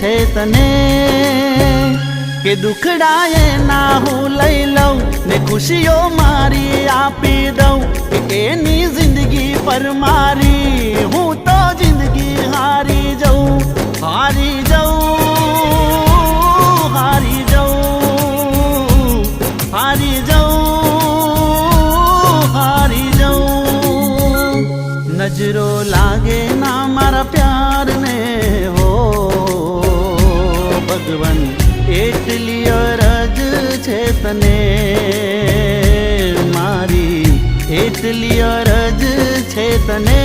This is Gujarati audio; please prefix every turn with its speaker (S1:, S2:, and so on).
S1: છે તને કે દુખડાએ ના હું લઈ લઉં ને ખુશીઓ મારી આપી દઉં કે એની જિંદગી પર મારી હું તો જિંદગી હારી જાઉં હારી જાઉં હારી જાઉં હારી જાઉં હારી જાઉં નજરો લાગે ના મારા પ્યાર ને હો ભગવાન એટલી અરજ છે તને મારી એટલી અરજ છે તને